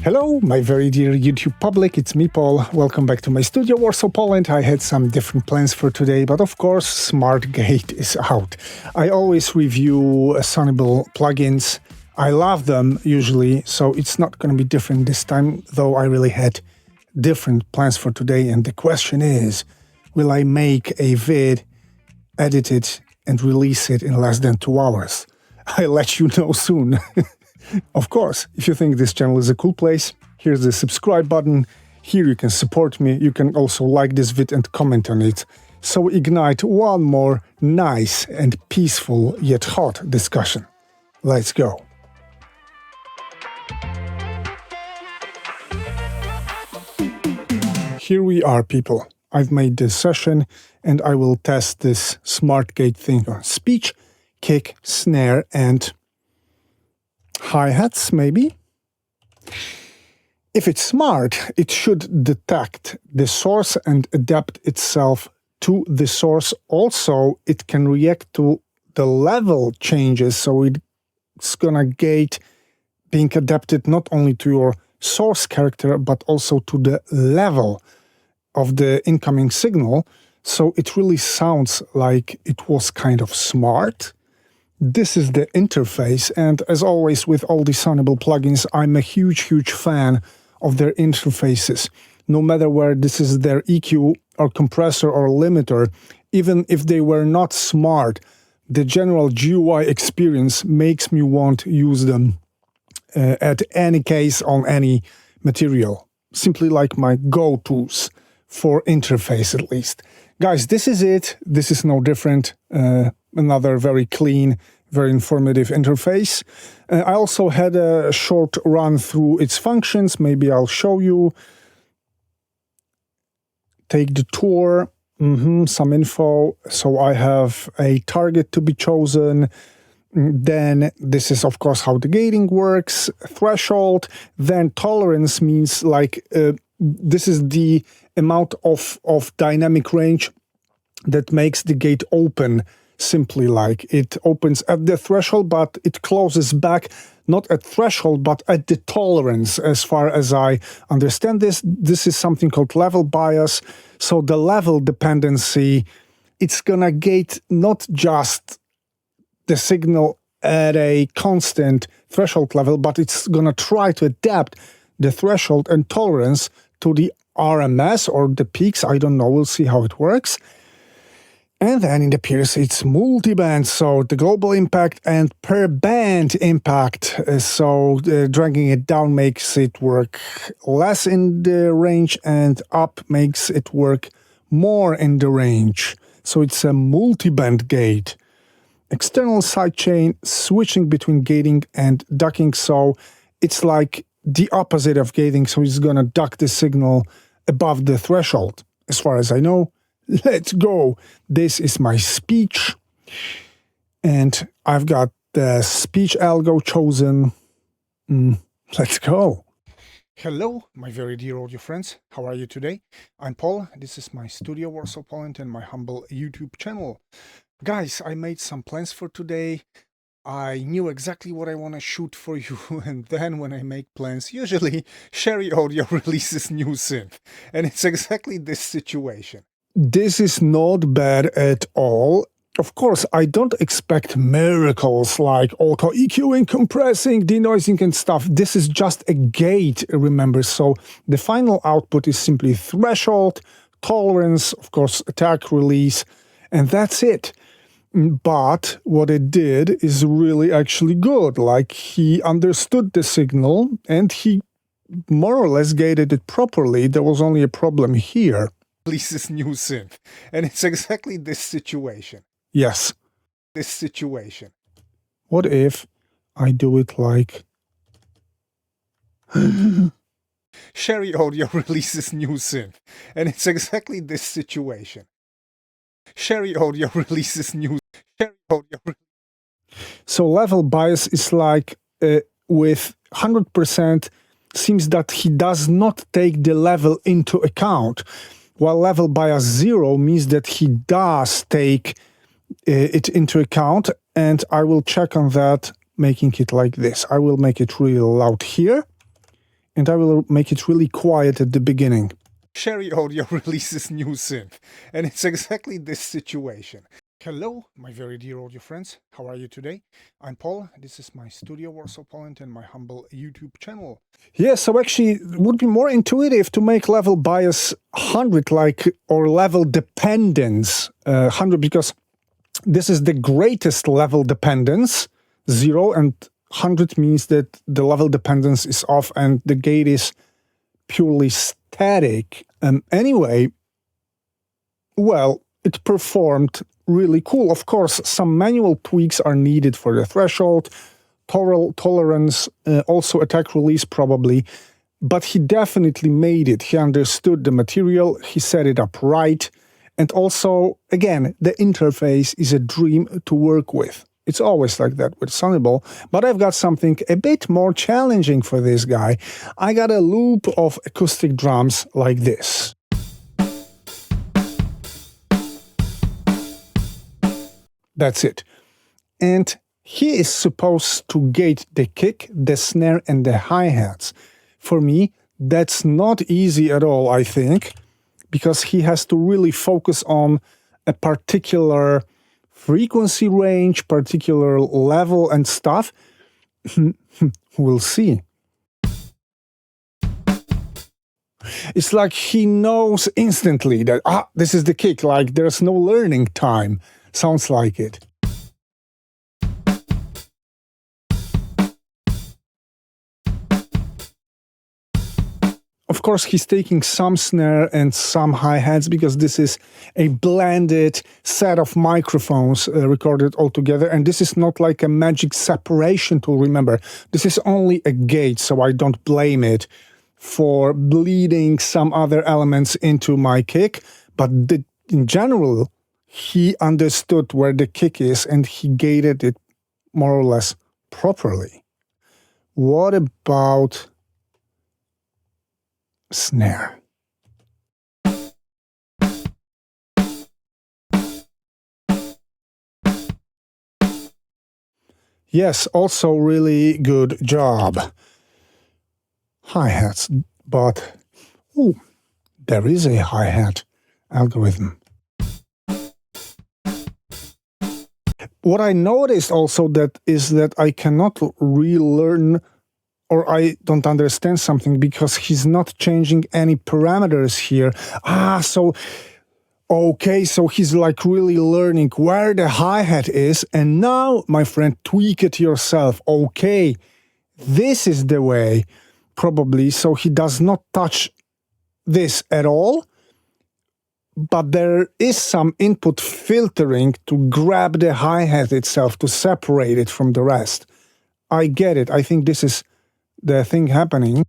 Hello, my very dear YouTube public, it's me, Paul. Welcome back to my studio, Warsaw, Poland. I had some different plans for today, but of course, SmartGate is out. I always review SONIBLE plugins. I love them, usually, so it's not going to be different this time, though I really had different plans for today, and the question is, will I make a vid, edit it, and release it in less than 2 hours? I'll let you know soon. Of course, if you think this channel is a cool place, here's the subscribe button. Here you can support me. You can also like this vid and comment on it. So ignite one more nice and peaceful yet hot discussion. Let's go. Here we are, people. I've made this session and I will test this SmartGate thing on speech, kick, snare, and hi-hats, maybe? If it's smart, it should detect the source and adapt itself to the source. Also, it can react to the level changes, so it's gonna gate being adapted not only to your source character, but also to the level of the incoming signal. So it really sounds like it was kind of smart. This is the interface, and as always with all the SONIBLE plugins, I'm a huge fan of their interfaces. No matter where this is their EQ or compressor or limiter, even if they were not smart, the general GUI experience makes me want to use them at any case on any material. Simply like my go-tos for interface, at least. Guys, this is it. This is no different. Another very clean, very informative interface. I also had a short run through its functions. Maybe I'll show you. Take the tour, some info. So I have a target to be chosen. Then this is, of course, how the gating works. Threshold. Then tolerance means like this is the amount of dynamic range that makes the gate open. Simply like it opens at the threshold, but it closes back, not at threshold, but at the tolerance. As far as I understand this is something called level bias. So the level dependency, it's gonna gate not just the signal at a constant threshold level, but it's gonna try to adapt the threshold and tolerance to the RMS or the peaks. I don't know, we'll see how it works. And then it appears it's multi-band, so the global impact and per band impact. So dragging it down makes it work less in the range, and up makes it work more in the range. So it's a multi-band gate. External sidechain, switching between gating and ducking. So it's like the opposite of gating, so it's gonna duck the signal above the threshold, as far as I know. Let's go. This is my speech, and I've got the speech algo chosen. Let's go. Hello, my very dear audio friends. How are you today? I'm Paul. This is my studio, Warsaw, Poland, and my humble YouTube channel. Guys, I made some plans for today. I knew exactly what I want to shoot for you, and then when I make plans, usually Sherry Audio releases new synth, and it's exactly this situation. This is not bad at all. Of course, I don't expect miracles like auto-EQing, compressing, denoising and stuff. This is just a gate, remember. So the final output is simply threshold, tolerance, of course, attack, release, and that's it. But what it did is really actually good. Like, he understood the signal and he more or less gated it properly. There was only a problem here. Releases new synth, and it's exactly this situation. Yes, this situation. What if I do it like Sherry Audio releases new synth, and it's exactly this situation. Sherry Audio releases new Sherry Audio. So level bias is like with 100% seems that he does not take the level into account. While level bias 0 means that he does take it into account, and I will check on that, making it like this. I will make it really loud here, and I will make it really quiet at the beginning. Sherry Audio releases new synth, and it's exactly this situation. Hello, my very dear audio friends. How are you today? I'm Paul. This is my studio, Warsaw, Poland, and my humble YouTube channel. Yeah, so actually, it would be more intuitive to make level bias 100, or level dependence 100, because this is the greatest level dependence, 0, and 100 means that the level dependence is off and the gate is purely static. Anyway, well, it performed really cool. Of course, some manual tweaks are needed for the threshold, tolerance, also attack release probably, but he definitely made it. He understood the material, he set it up right, and also, again, the interface is a dream to work with. It's always like that with SONIBLE, but I've got something a bit more challenging for this guy. I got a loop of acoustic drums like this. That's it. And he is supposed to gate the kick, the snare, and the hi-hats. For me, that's not easy at all, I think, because he has to really focus on a particular frequency range, particular level and stuff. We'll see. It's like he knows instantly that, this is the kick, like there's no learning time. Sounds like it. Of course, he's taking some snare and some hi-hats because this is a blended set of microphones recorded all together, and this is not like a magic separation tool, remember. This is only a gate, so I don't blame it for bleeding some other elements into my kick, but in general, he understood where the kick is and he gated it more or less properly. What about snare? Yes, also really good job. Hi-hats, but there is a hi-hat algorithm. What I noticed also is that I cannot relearn, or I don't understand something because he's not changing any parameters here. So he's like really learning where the hi-hat is, and now, my friend, tweak it yourself. Okay, this is the way, probably, so he does not touch this at all, but there is some input filtering to grab the hi-hat itself, to separate it from the rest. I get it. I think this is the thing happening.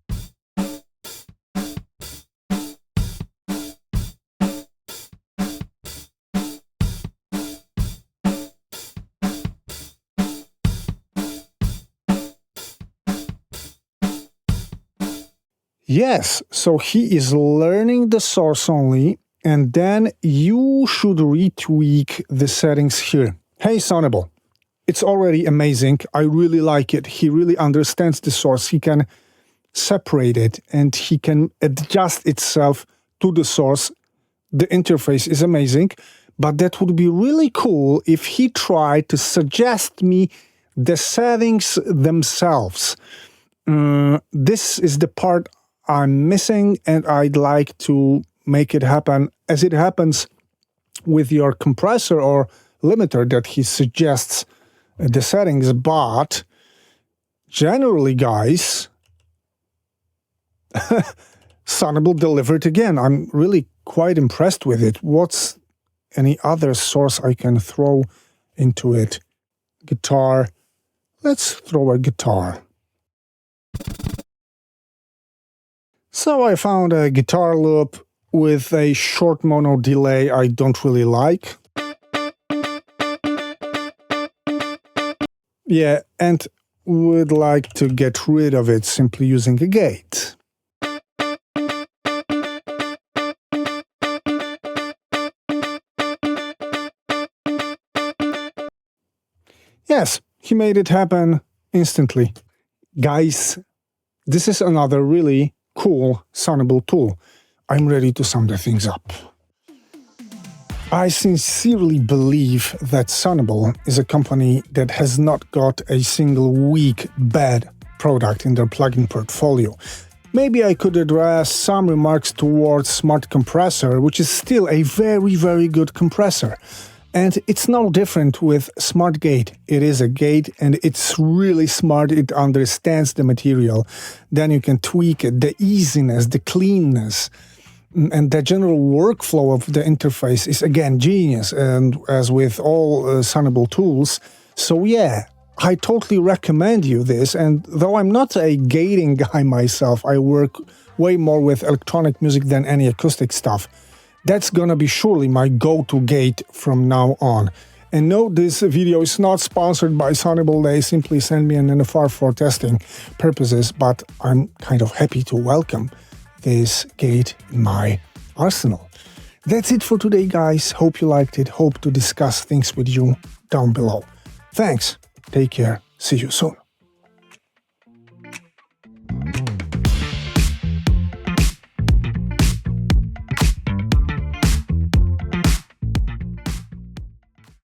Yes, so he is learning the source only, and then you should retweak the settings here. Hey, SONIBLE, it's already amazing. I really like it. He really understands the source. He can separate it and he can adjust itself to the source. The interface is amazing, but that would be really cool if he tried to suggest me the settings themselves. This is the part I'm missing, and I'd like to make it happen as it happens with your compressor or limiter, that he suggests the settings. But generally, guys, SONIBLE delivered again. I'm really quite impressed with it. What's any other source I can throw into it? Guitar. Let's throw a guitar. So I found a guitar loop with a short mono delay I don't really like. Yeah, and would like to get rid of it simply using a gate. Yes, he made it happen instantly. Guys, this is another really cool SONIBLE tool. I'm ready to sum the things up. I sincerely believe that SONIBLE is a company that has not got a single weak, bad product in their plugin portfolio. Maybe I could address some remarks towards Smart Compressor, which is still a very, very good compressor. And it's no different with Smart Gate. It is a gate and it's really smart, it understands the material. Then you can tweak it, the easiness, the cleanness, and the general workflow of the interface is again genius, and as with all SONIBLE tools. So yeah, I totally recommend you this, and though I'm not a gating guy myself, I work way more with electronic music than any acoustic stuff. That's gonna be surely my go-to gate from now on. And no, this video is not sponsored by SONIBLE, they simply send me an NFR for testing purposes, but I'm kind of happy to welcome this gate in my arsenal. That's it for today, guys. Hope you liked it, hope to discuss things with you down below. Thanks. Take care. See you soon.